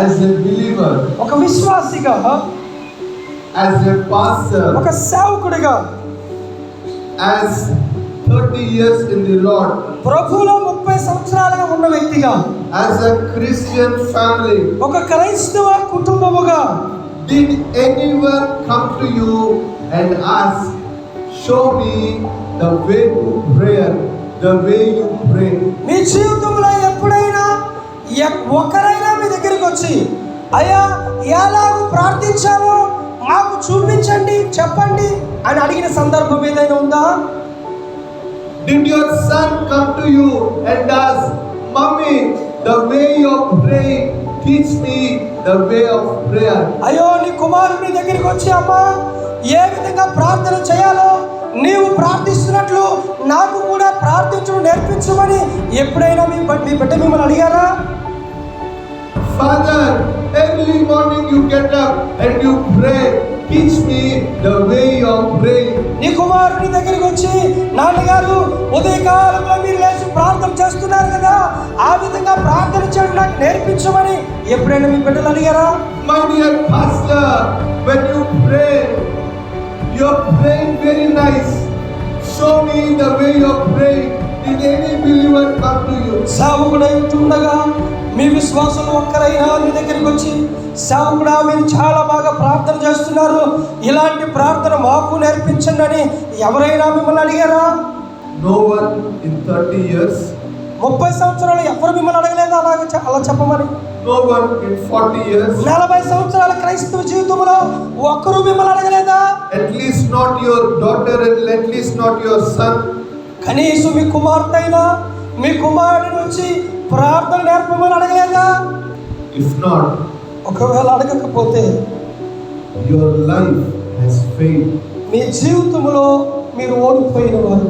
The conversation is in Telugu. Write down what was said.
as a believer, ఒక విశ్వాసిగా, as a pastor, ఒక సేవకుడిగా, as 30 years in the Lord, ప్రభువులో 30 సంవత్సరాలుగా ఉన్న వ్యక్తిగా, as a Christian family, ఒక క్రైస్తవ కుటుంబముగా, did anyone come to you and ask, show me the way to prayer, the way you pray? మీ జీవితంలో ఎప్పుడైనా ఒకరైనా మీ దగ్గరికి వచ్చి, అయ్యా ఎలాగూ ప్రార్థించాలో మాకు చూపించండి, చెప్పండి అని అడిగిన సందర్భం ఏదైనా ఉందా? Did your son come to you and ask, mommy, the way you pray, teach me the way of prayer? అయ్యో నీ కుమారుని దగ్గరికి వచ్చి, అమ్మా ఏ విధంగా ప్రార్థన చేయాలో నీవు ప్రార్థిస్తున్నట్లు నాకు కూడా ప్రార్థించడం నేర్పించమని ఎప్పుడైనా మీ బిడ్డ మిమ్మల్ని అడిగారా? Father, early morning you get up and you pray, teach me the way you pray. నీ కుమారుని దగ్గరికి వచ్చి, నాన్నగారు ఉదయకాలంలో మీరు లేచి ప్రార్థన చేస్తున్నారు కదా, ఆ విధంగా ప్రార్థన చేయడం నాకు నేర్పించమని ఎప్పుడైనా మీ బిడ్డలు అడిగారా? My dear pastor, when you pray, you're praying very nice. Show me the way you're praying. Did any believer come to you? సేవకుడై ఉంటుండగా మీ విశ్వాసులు ఒక్కరైనా మీ దగ్గరికి వచ్చి, సేవకుడా మీరు చాలా బాగా ప్రార్థన చేస్తున్నారు, ఇలాంటి ప్రార్థన మాకు నేర్పించండి అని ఎవరైనా మిమ్మల్ని అడిగారా? No one in 30 years. 30 సంవత్సరాలు ఎవరు మిమ్మల్ని అడగలేదు అలా చెప్పమని? No one in 40 years. 40 సంవత్సరాల క్రైస్తవ జీవితంలో ఒక్కరు మిమ్మల్ని అడగలేదా? At least not your daughter and at least not your son. కనీసం మీ కుమార్తె అయినా మీ కుమారుడి నుంచి ప్రార్థన నేర్పమని అడగలేదా? If not, ఒకవేళ అడగకపోతే your life has failed. మీ జీవితంలో మీరు ఓడిపోయిన వారు.